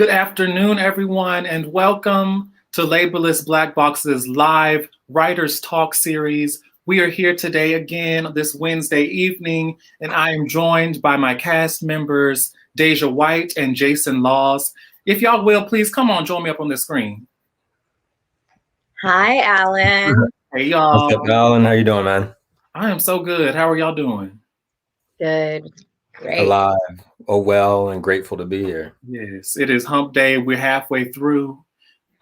Good afternoon, everyone, and welcome to Labelless Black Box's live Writers Talk series. We are here today again this Wednesday evening, and I am joined by my cast members, Deja White and Jason Laws. If y'all will, please come on, join me up on the screen. Hi, Alan. Hey, y'all. What's up, Alan? How you doing, man? I am so good. How are y'all doing? Good. Great. Alive, well, and grateful to be here. Yes, it is hump day. We're halfway through.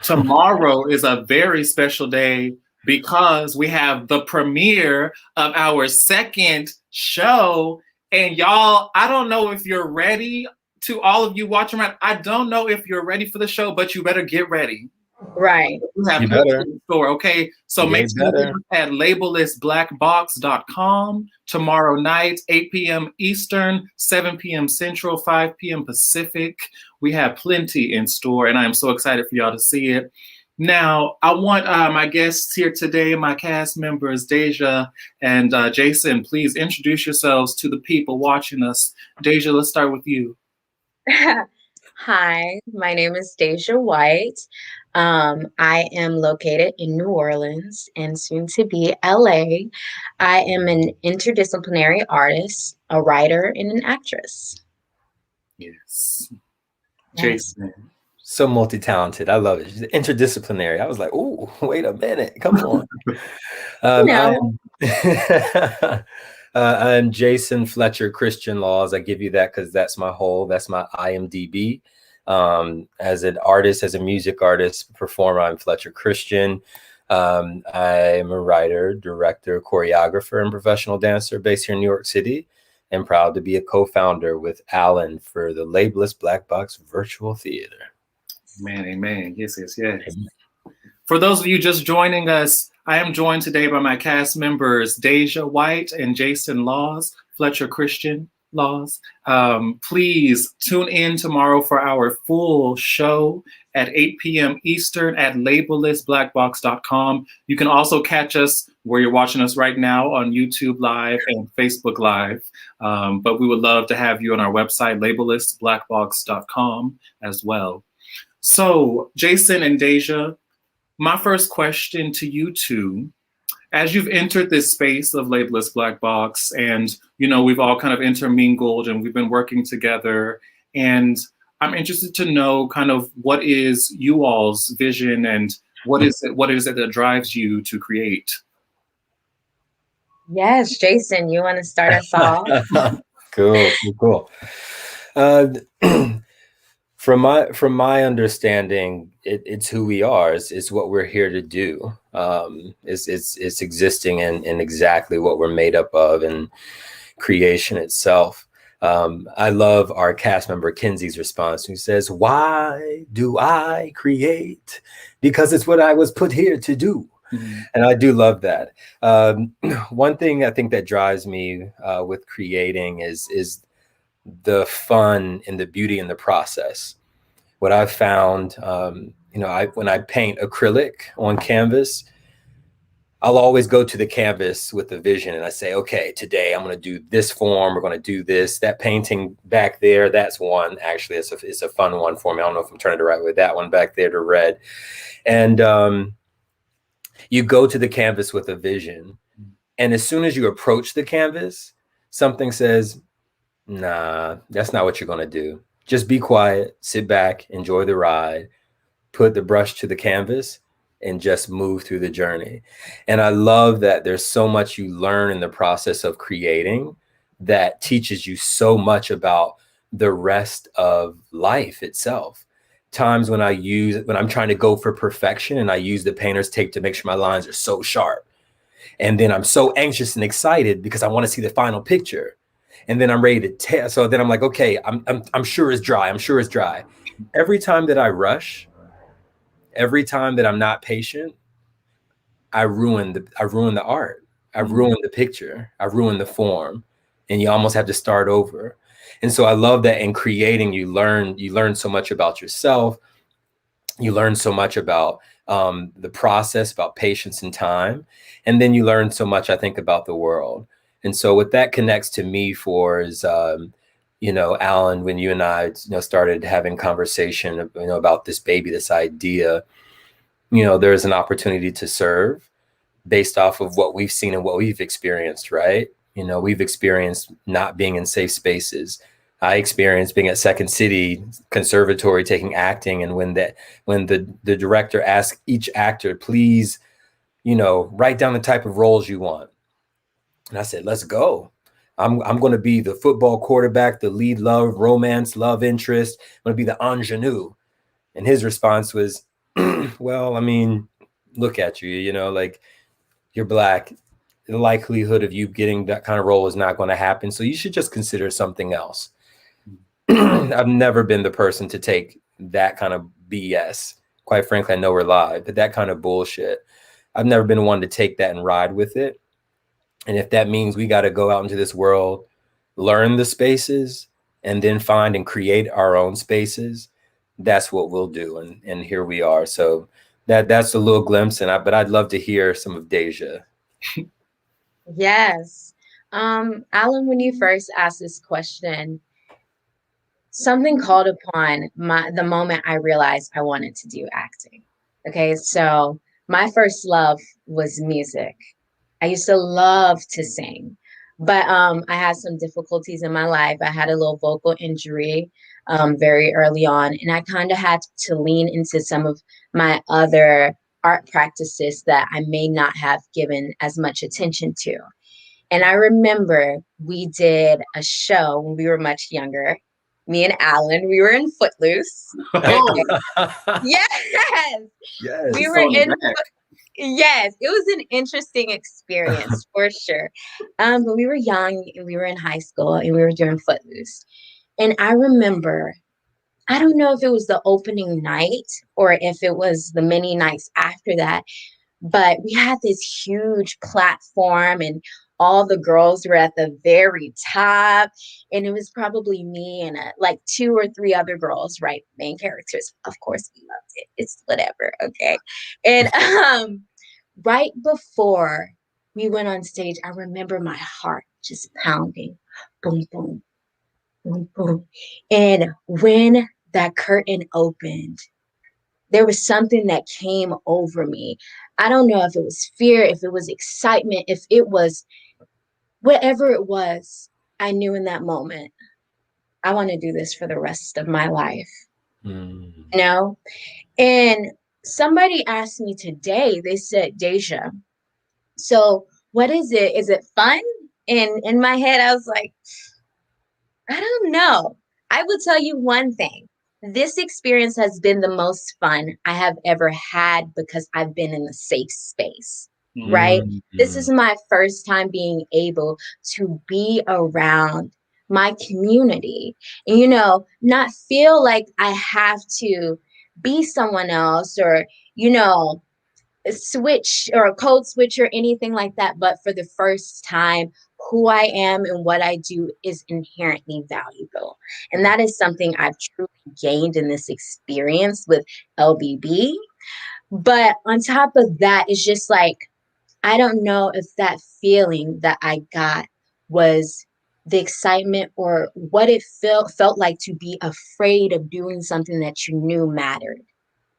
Tomorrow is a very special day because we have the premiere of our second show. And y'all, I don't know if you're ready. To all of you watching, I don't know if you're ready for the show, but you better get ready. Right. We have You better. in store, okay? So You make sure better. you at labellessblackbox.com tomorrow night, 8 p.m. Eastern, 7 p.m. Central, 5 p.m. Pacific. We have plenty in store, and I am so excited for y'all to see it. Now, I want my guests here today, my cast members, Deja and Jason, please introduce yourselves to the people watching us. Deja, let's start with you. Hi, my name is Deja White. I am located in New Orleans and soon to be LA. I am an interdisciplinary artist, a writer, and an actress. Yes. Yes. Jason. So multi-talented. I love it. She's interdisciplinary. I was like, oh, wait a minute. Come on. I'm Jason Fletcher Christian Laws. I give you that because that's my IMDb. As an artist, as a music artist, performer, I'm Fletcher Christian. I'm a writer, director, choreographer, and professional dancer based here in New York City, and proud to be a co-founder with Alan for the Labelless Black Box Virtual Theater. Amen. Yes. Amen. For those of you just joining us, I am joined today by my cast members, Deja White and Jason Laws, Fletcher Christian Laws. Please tune in tomorrow for our full show at 8 p.m. Eastern at labellessblackbox.com. You can also catch us where you're watching us right now on YouTube Live and Facebook Live. But we would love to have you on our website, labellessblackbox.com as well. So, Jason and Deja, my first question to you two, as you've entered this space of Labelless Black Box, and we've all kind of intermingled and we've been working together, and I'm interested to know kind of what is you all's vision and what is it that drives you to create? Yes, Jason, you want to start us off? Cool. From my understanding, it's who we are. It's what we're here to do. It's existing in exactly what we're made up of, and creation itself. I love our cast member Kenzie's response, who says, "Why do I create? Because it's what I was put here to do." Mm-hmm. And I do love that. One thing I think that drives me with creating is the fun and the beauty in the process. What I've found, when I paint acrylic on canvas, I'll always go to the canvas with a vision, and I say, okay, today I'm going to do this form. We're going to do this. That painting back there, that's one. Actually, it's a fun one for me. I don't know if I'm turning it the right way. That one back there to red. And you go to the canvas with a vision, and as soon as you approach the canvas, something says, nah, that's not what you're going to do. Just be quiet, sit back, enjoy the ride, put the brush to the canvas, and just move through the journey. And I love that there's so much you learn in the process of creating that teaches you so much about the rest of life itself. Times when I'm trying to go for perfection and I use the painter's tape to make sure my lines are so sharp. And then I'm so anxious and excited because I want to see the final picture. And then I'm ready to tear. So then I'm like, okay, I'm sure it's dry. I'm sure it's dry. Every time that I rush, every time that I'm not patient, I ruin the art. I ruin the picture. I ruin the form. And you almost have to start over. And so I love that in creating, you learn so much about yourself. You learn so much about the process, about patience and time. And then you learn so much, I think, about the world. And so what that connects to me for is Alan, when you and I, started having conversation, about this baby, this idea, there's an opportunity to serve based off of what we've seen and what we've experienced, right? We've experienced not being in safe spaces. I experienced being at Second City Conservatory taking acting, and when the director asked each actor, please, write down the type of roles you want. And I said, let's go. I'm going to be the football quarterback, the lead romance love interest. I'm going to be the ingenue. And his response was, well, I mean, look at you, like, you're Black. The likelihood of you getting that kind of role is not going to happen. So you should just consider something else. I've never been the person to take that kind of BS. Quite frankly, I know we're live, but that kind of bullshit, I've never been one to take that and ride with it. And if that means we got to go out into this world, learn the spaces, and then find and create our own spaces, that's what we'll do. And here we are. So that's a little glimpse. But I'd love to hear some of Deja. Yes. Alan, when you first asked this question, something called upon the moment I realized I wanted to do acting. Okay, so my first love was music. I used to love to sing, but I had some difficulties in my life. I had a little vocal injury very early on, and I kind of had to lean into some of my other art practices that I may not have given as much attention to. And I remember we did a show when we were much younger. Me and Alan, we were in Footloose. Oh, Yes. Yes. We were in Yes, it was an interesting experience for sure. But we were young and we were in high school and we were doing Footloose. And I remember, I don't know if it was the opening night or if it was the many nights after that, but we had this huge platform and all the girls were at the very top. And it was probably me and like 2 or 3 other girls, right? Main characters. Of course, we loved it. It's whatever. Okay. And right before we went on stage, I remember my heart just pounding. Boom, boom, boom, boom. And when that curtain opened, there was something that came over me. I don't know if it was fear, if it was excitement, if it was whatever it was. I knew in that moment, I want to do this for the rest of my life. And somebody asked me today, they said, Deja, so what is it? Is it fun? And in my head, I was like, I don't know. I will tell you one thing. This experience has been the most fun I have ever had because I've been in a safe space, right? This is my first time being able to be around my community and, not feel like I have to be someone else or, switch or code switch or anything like that. But for the first time, who I am and what I do is inherently valuable. And that is something I've truly gained in this experience with LBB. But on top of that, it's just like, I don't know if that feeling that I got was the excitement or what it felt like to be afraid of doing something that you knew mattered,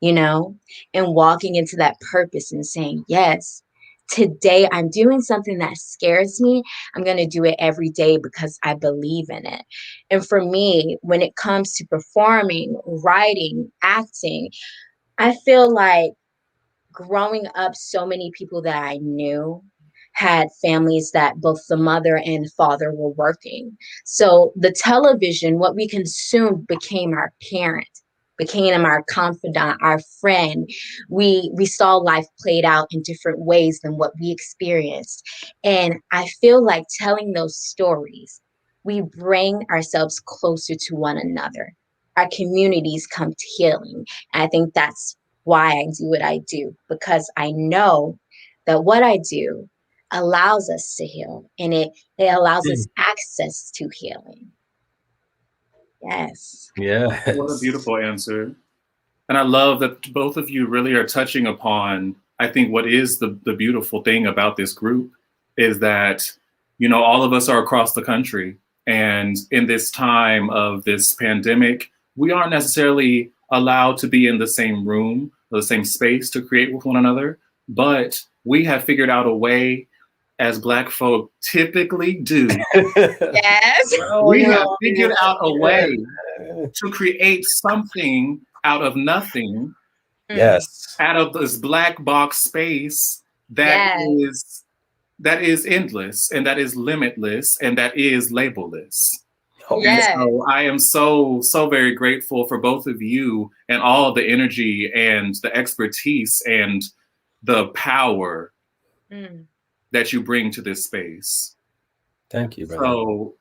and walking into that purpose and saying, yes, today I'm doing something that scares me. I'm going to do it every day because I believe in it. And for me, when it comes to performing, writing, acting, I feel like growing up, so many people that I knew had families that both the mother and father were working. So the television, what we consumed, became our parent, became our confidant, our friend. We saw life played out in different ways than what we experienced. And I feel like telling those stories, we bring ourselves closer to one another. Our communities come to healing. And I think that's why I do what I do, because I know that what I do allows us to heal and it allows us access to healing. Yes. Yeah. What a beautiful answer. And I love that both of you really are touching upon, I think, what is the beautiful thing about this group is that, all of us are across the country. And in this time of this pandemic, we aren't necessarily allowed to be in the same room or the same space to create with one another, but we have figured out a way, as Black folk typically do. Yes. We have figured out a way to create something out of nothing. Yes. Out of this black box space that is endless and that is limitless and that is labelless. Yes. And so I am so very grateful for both of you and all the energy and the expertise and the power that you bring to this space. Thank you, brother. So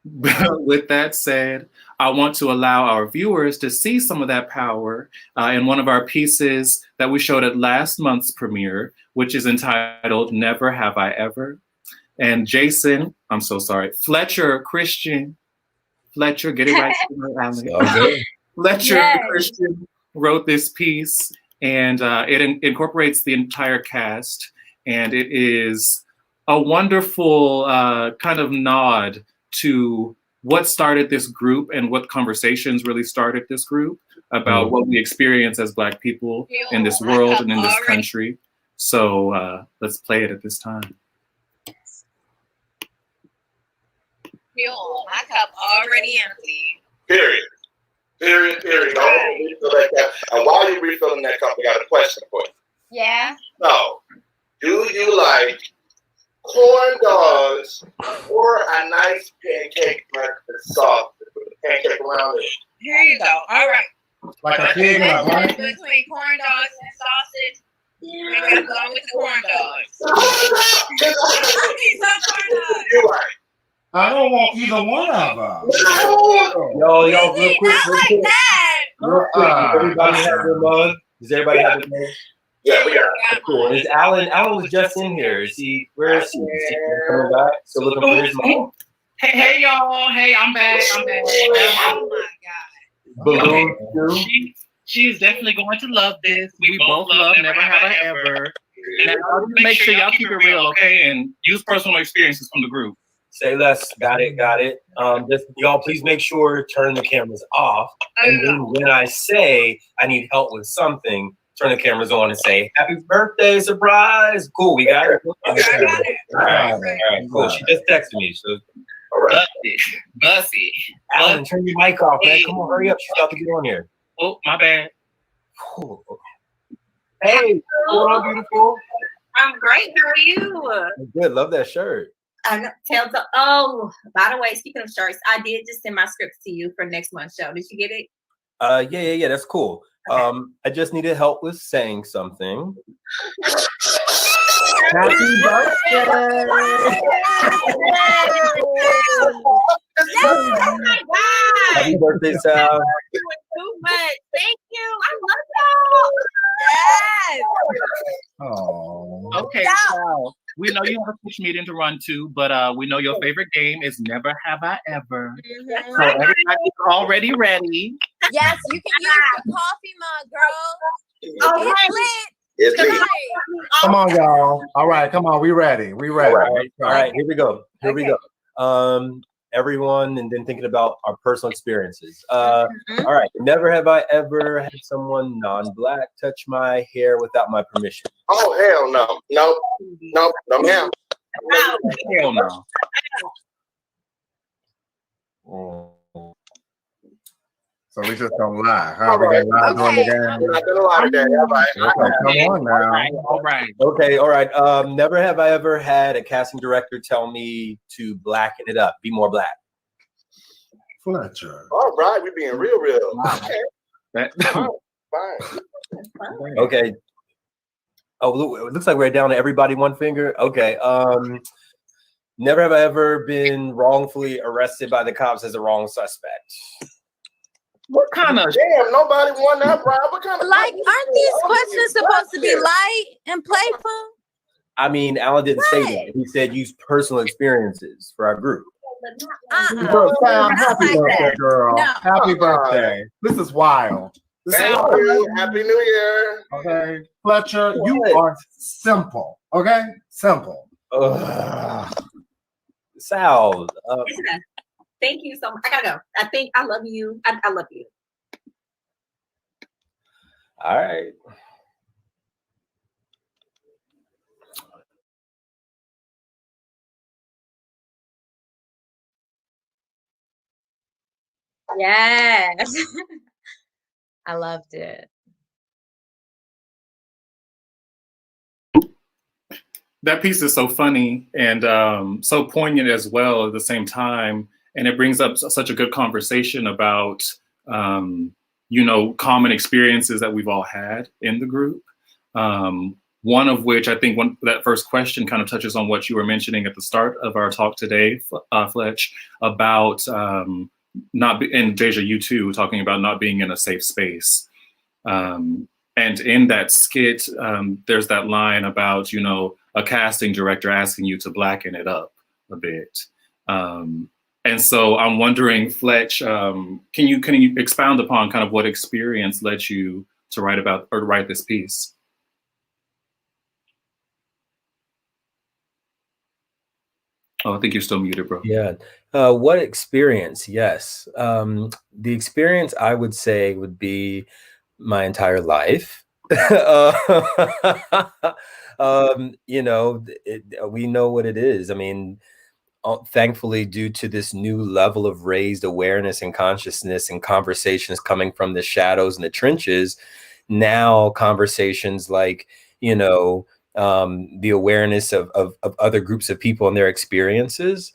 with that said, I want to allow our viewers to see some of that power in one of our pieces that we showed at last month's premiere, which is entitled Never Have I Ever. And Fletcher Christian, Fletcher, get it right. Fletcher Christian wrote this piece, and it incorporates the entire cast, and it is a wonderful kind of nod to what started this group and what conversations really started this group about what we experience as Black people in this world and in this country. So let's play it at this time. My cup already empty. Period. And while you're refilling that cup, I got a question for you. Yeah. So, do you like corn dogs or a nice pancake breakfast sauce with the pancake around it? Here you go. All right. Like a pig and a bunny? Between corn dogs and sausage. We're going to go with the corn dogs. You're right. I don't want either one of them. Yo, real quick. Everybody have their mug? Does everybody have their mug? Yeah, we got it. Cool. Is Alan was just in here. Is he, where is he? Is he coming back? So looking for his mug. Hey, y'all. Hey, I'm back. Oh my God. She is definitely going to love this. We both love Never Have I Ever. And I'll just make sure y'all keep it real, okay? And use personal experiences from the group. Say less. Got it. Just y'all, please make sure turn the cameras off. And then when I say I need help with something, turn the cameras on and say happy birthday, surprise. Cool, we got it. All right, cool. She just texted me. So Bussy. Alan, turn your mic off, man. Come on, hurry up. She's about to get on here. Oh, my bad. Cool. Hey, what's going on, beautiful? I'm great. How are you? Good. Love that shirt. By the way, speaking of shirts, I did just send my scripts to you for next month's show. Did you get it? Yeah. That's cool. I just needed help with saying something. Happy birthday! Oh my God! Happy birthday, Sal. Too much. Thank you. I love y'all. Yes. Oh. Okay, so we know you have a Twitch meeting to run to, but we know your favorite game is Never Have I Ever. So everybody's already ready. Yes, you can use the coffee mug, girl. Oh, It's lit. Come on, y'all. All right, come on. We ready. All right. Here we go. Everyone, and then thinking about our personal experiences. All right. Never have I ever had someone non-Black touch my hair without my permission. Oh, hell no. No, ma'am. Hell no. So we just don't lie, huh? We gonna lie during the game. We're not gonna lie today. All right. Come on now. All right. Okay, all right. Never have I ever had a casting director tell me to blacken it up, be more Black. Fletcher. All right, we being real. Okay. Fine. Okay. Oh, it looks like we're down to everybody one finger. Okay. Never have I ever been wrongfully arrested by the cops as a wrong suspect. What kind of Damn, nobody won that round. What kind of Aren't these questions supposed to be light and playful? I mean, Alan didn't say that. He said use personal experiences for our group. Happy birthday, girl. No. Happy birthday. This is wild. Thank you. Happy New Year. Okay. Fletcher, you are simple. Okay? Simple. Ugh. Sal. Yeah. Thank you so much. I gotta go. I love you. I love you. All right. Yes. I loved it. That piece is so funny and so poignant as well at the same time. And it brings up such a good conversation about, common experiences that we've all had in the group. One of which I think that first question kind of touches on what you were mentioning at the start of our talk today, Fletch, about and Deja, you too, talking about not being in a safe space. And in that skit, there's that line about, a casting director asking you to blacken it up a bit. And so I'm wondering, Fletch, can you expound upon kind of what experience led you to write this piece? Oh, I think you're still muted, bro. Yeah. What experience? Yes. The experience I would say would be my entire life. We know what it is. I mean, thankfully, due to this new level of raised awareness and consciousness and conversations coming from the shadows and the trenches, now conversations like, the awareness of other groups of people and their experiences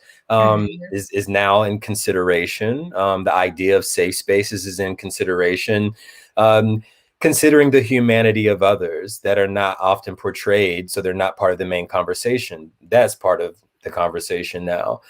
is now in consideration. The idea of safe spaces is in consideration. Considering the humanity of others that are not often portrayed, so they're not part of the main conversation. That's part of the conversation now.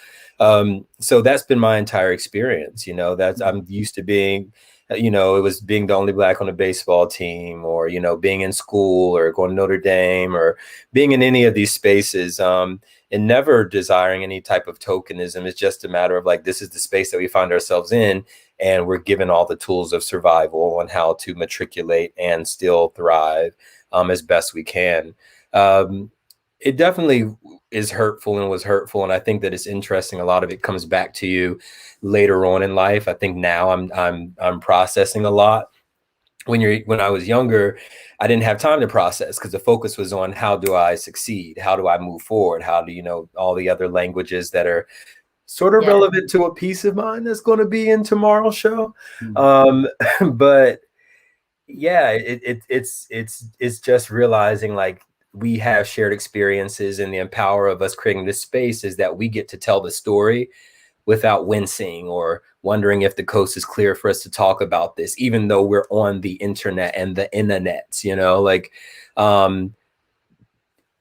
So that's been my entire experience. I'm used to being, it was being the only Black on a baseball team, or, being in school or going to Notre Dame or being in any of these spaces, and never desiring any type of tokenism. It's just a matter of like, this is the space that we find ourselves in, and we're given all the tools of survival on how to matriculate and still thrive as best we can. It definitely is hurtful and was hurtful. And I think that it's interesting. A lot of it comes back to you later on in life. I think now I'm processing a lot. When I was younger, I didn't have time to process because the focus was on how do I succeed? How do I move forward? How do all the other languages that are sort of relevant to a piece of mine that's going to be in tomorrow's show. But yeah, it's just realizing like we have shared experiences, and the power of us creating this space is that we get to tell the story without wincing or wondering if the coast is clear for us to talk about this, even though we're on the internet and the internets,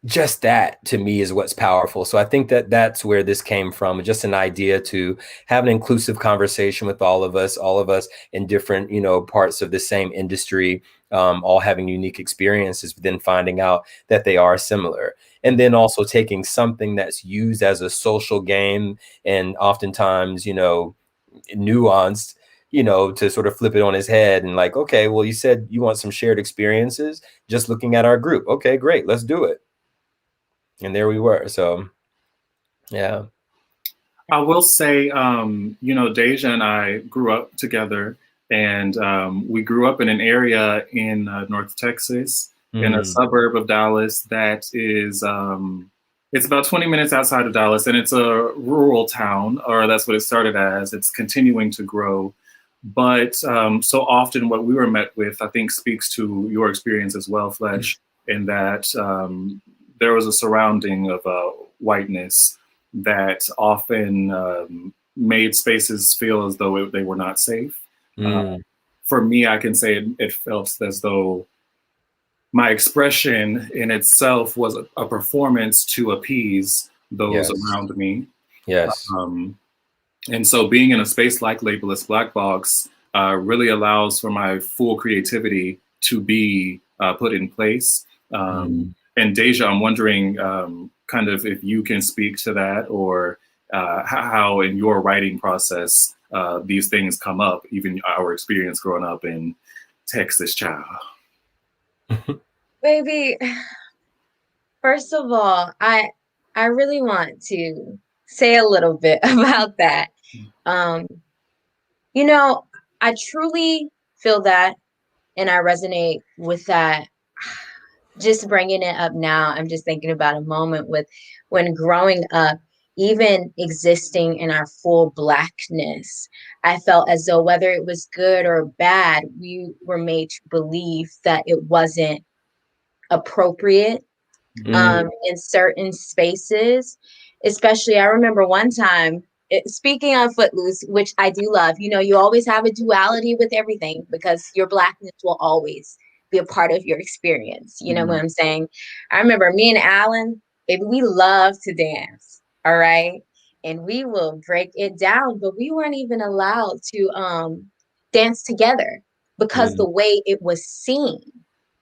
just that to me is what's powerful. So I think that that's where this came from, just an idea to have an inclusive conversation with all of us in different, parts of the same industry, all having unique experiences, but then finding out that they are similar. And then also taking something that's used as a social game and oftentimes, nuanced, to sort of flip it on his head and like, okay, well, you said you want some shared experiences, just looking at our group. Okay, great, let's do it. And there we were. So, yeah. I will say, Deja and I grew up together, and we grew up in an area in North Texas, in a suburb of Dallas that is, it's about 20 minutes outside of Dallas, and it's a rural town, or that's what it started as. It's continuing to grow. But so often what we were met with, I think, speaks to your experience as well, Fletch, in that there was a surrounding of whiteness that often made spaces feel as though they were not safe. For me, I can say it felt as though my expression in itself was a performance to appease those around me. Yes. And so being in a space like Labelless Black Box really allows for my full creativity to be put in place. And Deja, I'm wondering kind of if you can speak to that, or how in your writing process these things come up, even our experience growing up in Texas, child. Baby, first of all, I really want to say a little bit about that. You know, I truly feel that, and I resonate with that. Just bringing it up now, I'm just thinking about a moment with when growing up, even existing in our full Blackness, I felt as though whether it was good or bad, we were made to believe that it wasn't appropriate in certain spaces. Especially, I remember one time, speaking of Footloose, which I do love, you know, you always have a duality with everything because your Blackness will always be a part of your experience. You know what I'm saying? I remember me and Alan, baby, we love to dance. All right. And we will break it down, but we weren't even allowed to dance together because the way it was seen.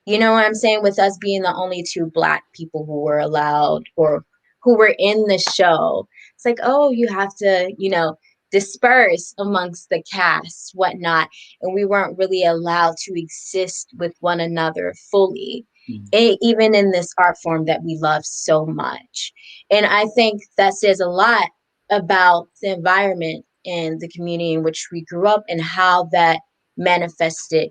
You know what I'm saying? With us being the only two Black people who were allowed or who were in the show, it's like, oh, you have to, you know, disperse amongst the cast, whatnot. And we weren't really allowed to exist with one another fully, even in this art form that we love so much. And I think that says a lot about the environment and the community in which we grew up and how that manifested,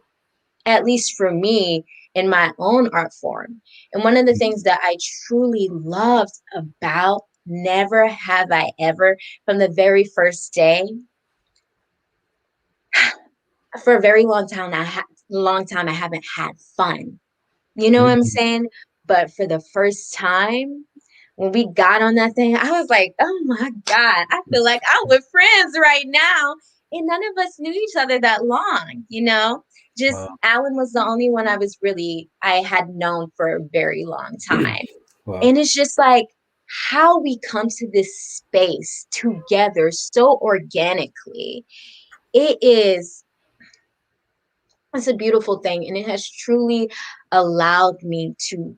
at least for me, in my own art form. And one of the things that I truly loved about Never Have I Ever from the very first day, for a very long time, I haven't had fun. You know what I'm saying? But for the first time, when we got on that thing, I was like, oh my God, I feel like I'm with friends right now. And none of us knew each other that long, you know? Just Alan was the only one I had known for a very long time. And it's just like how we come to this space together so organically. It's a beautiful thing. And it has truly allowed me to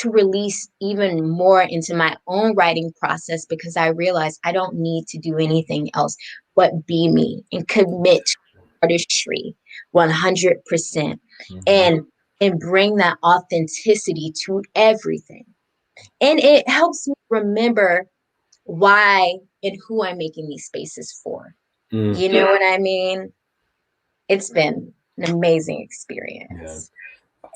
release even more into my own writing process because I realized I don't need to do anything else but be me and commit to artistry 100% and bring that authenticity to everything. And it helps me remember why and who I'm making these spaces for. You know what I mean? It's been an amazing experience.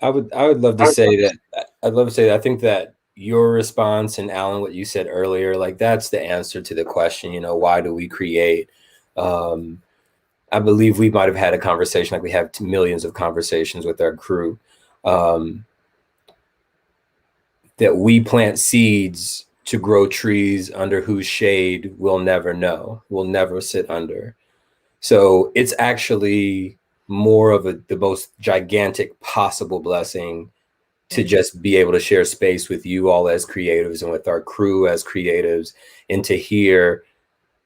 I would love to say that. I'd love to say that I think that your response and Alan, what you said earlier, like that's the answer to the question, you know, why do we create? I believe we might have had a conversation, like we have millions of conversations with our crew, that we plant seeds to grow trees under whose shade we'll never know, we'll never sit under. So it's actually more of the most gigantic possible blessing to just be able to share space with you all as creatives and with our crew as creatives, and to hear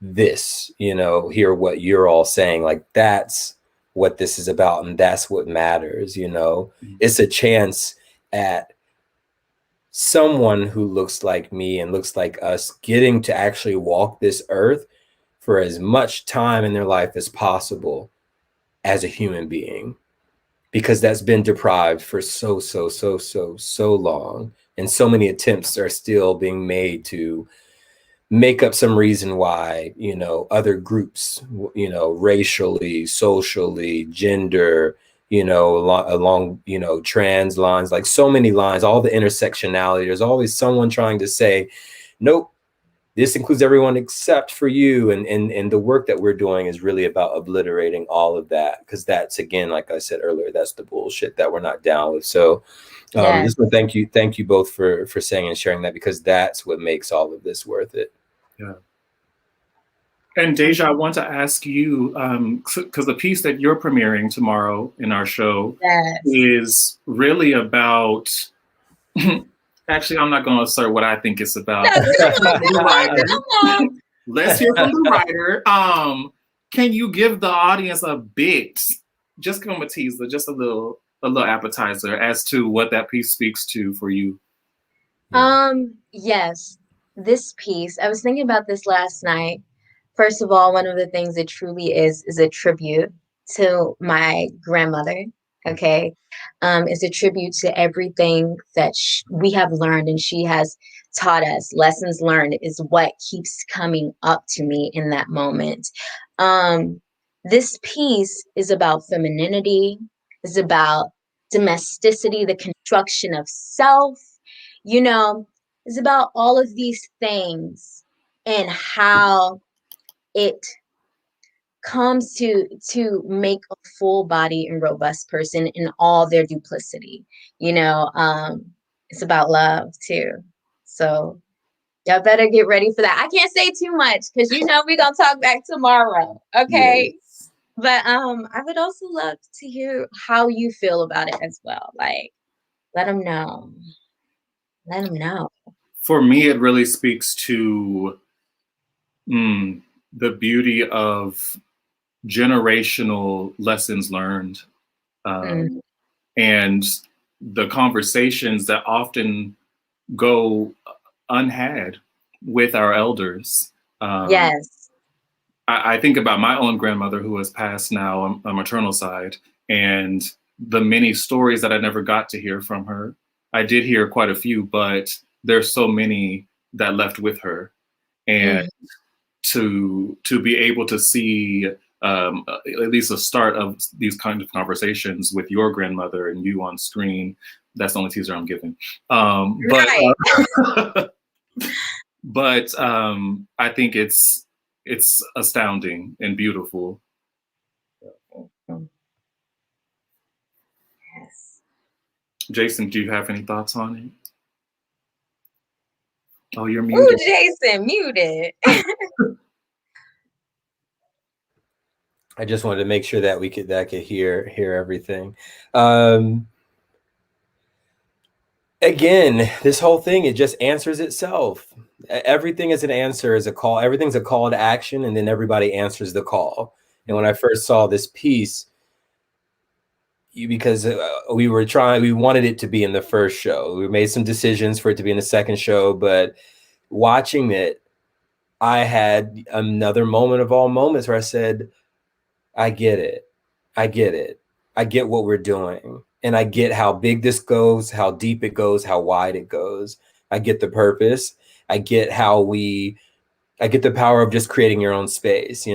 this, you know, hear what you're all saying. Like that's what this is about, and that's what matters, you know. It's a chance at someone who looks like me and looks like us getting to actually walk this earth for as much time in their life as possible as a human being, because that's been deprived for so long, and so many attempts are still being made to make up some reason why, you know, other groups, you know, racially, socially, gender, you know, along, you know, trans lines, like so many lines, all the intersectionality, there's always someone trying to say, nope, this includes everyone except for you. And the work that we're doing is really about obliterating all of that, because that's, again, like I said earlier, that's the bullshit that we're not down with. So just thank you both for saying and sharing that, because that's what makes all of this worth it. Yeah. And Deja, I want to ask you, because the piece that you're premiering tomorrow in our show is really about, actually, I'm not going to assert what I think it's about. Let's hear from the writer. Can you give the audience a bit, just give them a teaser, just a little appetizer as to what that piece speaks to for you? Yes, this piece, I was thinking about this last night. First of all, one of the things it truly is a tribute to my grandmother. Okay. It's a tribute to everything that we have learned and she has taught us. Lessons learned is what keeps coming up to me in that moment. This piece is about femininity, is about domesticity, the construction of self, you know, is about all of these things and how it comes to make a full body and robust person in all their duplicity. It's about love too. So y'all better get ready for that. I can't say too much because we're gonna talk back tomorrow. Okay. Yes. But I would also love to hear how you feel about it as well. Like, let them know. Let them know. For me, it really speaks to the beauty of generational lessons learned, and the conversations that often go unhad with our elders. Yes. I think about my own grandmother who has passed now on my maternal side, and the many stories that I never got to hear from her. I did hear quite a few, but there's so many that left with her. And to be able to see at least a start of these kind of conversations with your grandmother and you on screen, that's the only teaser I'm giving. But I think it's astounding and beautiful. Yes. Jason, do you have any thoughts on it? Oh, you're muted. Ooh, Jason, muted. I just wanted to make sure that I could hear everything. Again, this whole thing, it just answers itself. Everything is an answer, is a call. Everything's a call to action, and then everybody answers the call. And when I first saw this piece, because we wanted it to be in the first show. We made some decisions for it to be in the second show, but watching it, I had another moment of all moments where I said, I get it. I get it. I get what we're doing. And I get how big this goes, how deep it goes, how wide it goes. I get the purpose. I get I get the power of just creating your own space.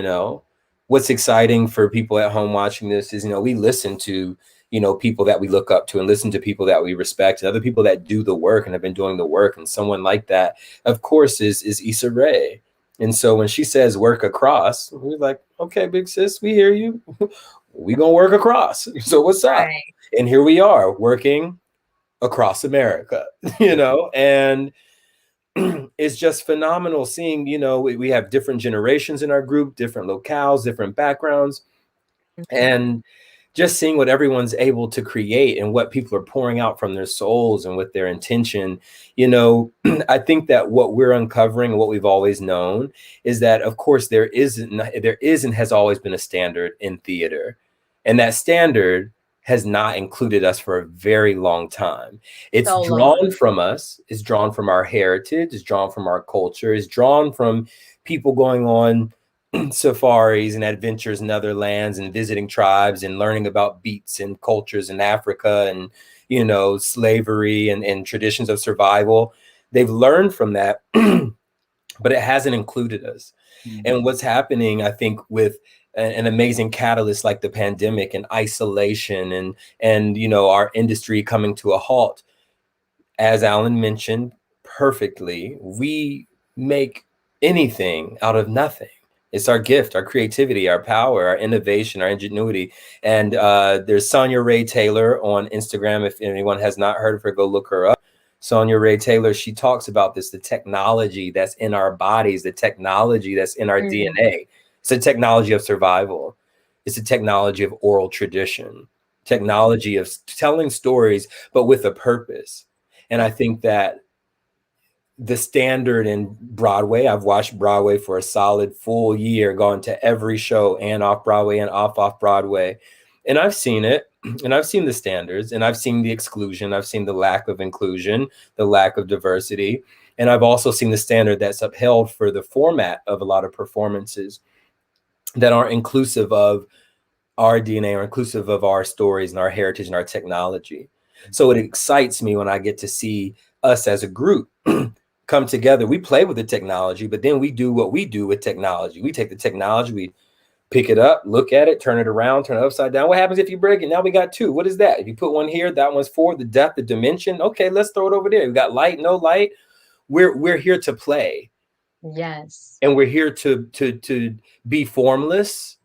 What's exciting for people at home watching this is, we listen to, people that we look up to and listen to people that we respect and other people that do the work and have been doing the work. And someone like that, of course, is Issa Rae. And so when she says work across, we're like, okay, big sis, we hear you. We gonna work across. So what's up? Right. And here we are working across America, and it's just phenomenal seeing, we have different generations in our group, different locales, different backgrounds, and just seeing what everyone's able to create and what people are pouring out from their souls and with their intention. I think that what we're uncovering and what we've always known is that, of course, there is and has always been a standard in theater. And that standard has not included us for a very long time. It's So drawn long. from us, it's drawn from our heritage, it's drawn from our culture, it's drawn from people going on safaris and adventures in other lands and visiting tribes and learning about beats and cultures in Africa and, slavery and traditions of survival. They've learned from that, but it hasn't included us. And what's happening, I think, with an amazing catalyst like the pandemic and isolation and our industry coming to a halt, as Alan mentioned perfectly, we make anything out of nothing. It's our gift, our creativity, our power, our innovation, our ingenuity. And there's Sonia Ray Taylor on Instagram. If anyone has not heard of her, go look her up. Sonia Ray Taylor, she talks about this, the technology that's in our bodies, the technology that's in our DNA. It's a technology of survival. It's a technology of oral tradition, technology of telling stories, but with a purpose. And I think that the standard in Broadway, I've watched Broadway for a solid full year, gone to every show and off Broadway and off Broadway. And I've seen it, and I've seen the standards, and I've seen the exclusion. I've seen the lack of inclusion, the lack of diversity. And I've also seen the standard that's upheld for the format of a lot of performances that aren't inclusive of our DNA or inclusive of our stories and our heritage and our technology. So it excites me when I get to see us as a group come together. We play with the technology, but then we do what we do with technology. We take the technology, we pick it up, look at it, turn it around, turn it upside down. What happens if you break it? Now we got two. What is that? If you put one here, that one's for the depth, the dimension. Okay, let's throw it over there. We got light, no light. We're here to play. Yes. And we're here to be formless,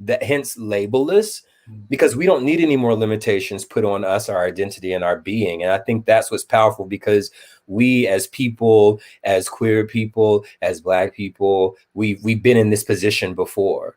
that hence labelless, because we don't need any more limitations put on us, our identity and our being. And I think that's what's powerful, because we as people, as queer people, as Black people, we've been in this position before.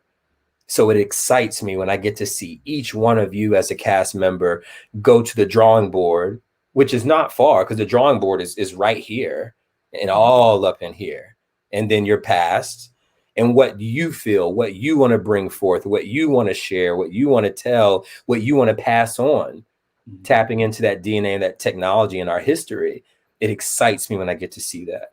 So it excites me when I get to see each one of you as a cast member go to the drawing board, which is not far, because the drawing board is right here and all up in here. And then your past and what you feel, what you want to bring forth, what you want to share, what you want to tell, what you want to pass on, tapping into that DNA and that technology in our history. It excites me when I get to see that.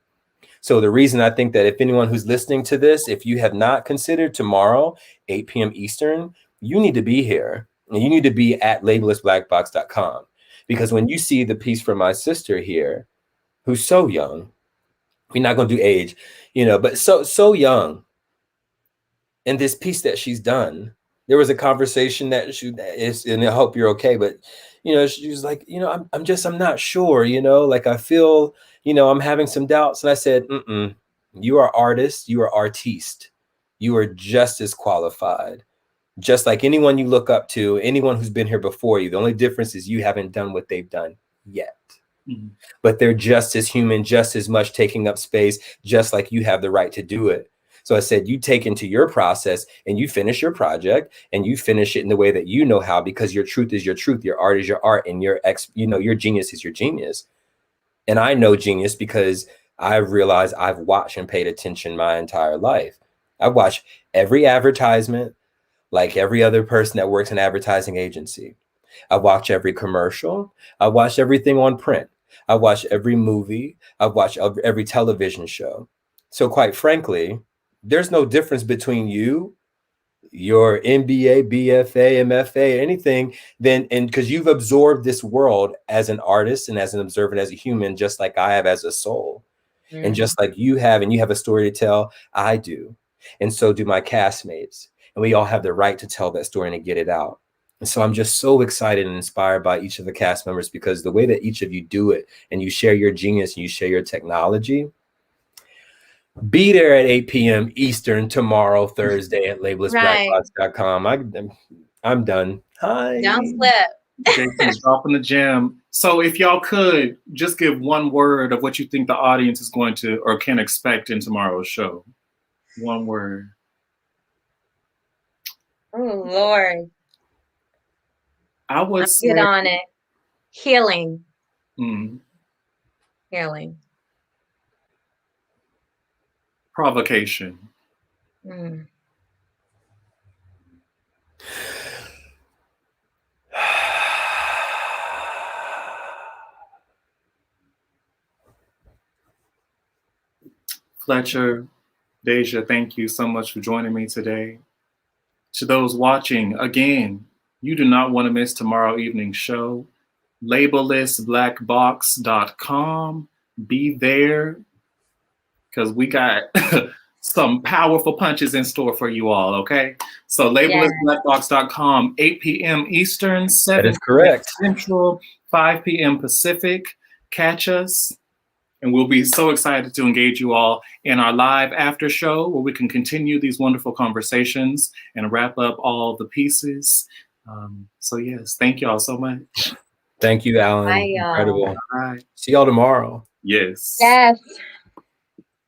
So the reason I think that if anyone who's listening to this, if you have not considered tomorrow, 8 p.m. Eastern, you need to be here, and you need to be at labellessblackbox.com, because when you see the piece from my sister here, who's so young, we're not going to do age, but so young, and this piece that she's done, there was a conversation that and I hope you're okay, but she was like, I'm not sure, like I feel, I'm having some doubts. And I said, you are artist, you are artiste, you are just as qualified, just like anyone you look up to, anyone who's been here before you. The only difference is you haven't done what they've done yet. But they're just as human, just as much taking up space, just like you have the right to do it. So I said, you take into your process and you finish your project and you finish it in the way that you know how, because your truth is your truth, your art is your art, and your genius is your genius. And I know genius because I've realized I've watched and paid attention my entire life. I've watched every advertisement, like every other person that works in an advertising agency. I've watched every commercial. I've watched everything on print. I've watched every movie. I've watched every television show. So quite frankly, there's no difference between you, your MBA, BFA, MFA, anything, and because you've absorbed this world as an artist and as an observer and as a human, just like I have as a soul. And just like you have, and you have a story to tell, I do. And so do my castmates. And we all have the right to tell that story and to get it out. And so I'm just so excited and inspired by each of the cast members, because the way that each of you do it and you share your genius and you share your technology. Be there at 8 p.m. Eastern tomorrow, Thursday at labellessblackbox.com. I'm done. Hi. Don't slip. Jason's dropping the gem. So if y'all could just give one word of what you think the audience is going to or can expect in tomorrow's show. One word. Oh, Lord. I would say, get on it. Healing. Healing. Provocation. Fletcher, Deja, thank you so much for joining me today. To those watching, again, you do not want to miss tomorrow evening's show. Labellessblackbox.com. Be there, because we got some powerful punches in store for you all, okay? So labellessblackbox.com, 8 p.m. Eastern, 7 p.m. Central, 5 p.m. Pacific. Catch us. And we'll be so excited to engage you all in our live after show, where we can continue these wonderful conversations and wrap up all the pieces. So yes, thank y'all so much. Thank you, Alan. Bye, y'all. Incredible. All right. See y'all tomorrow. Yes. Yes.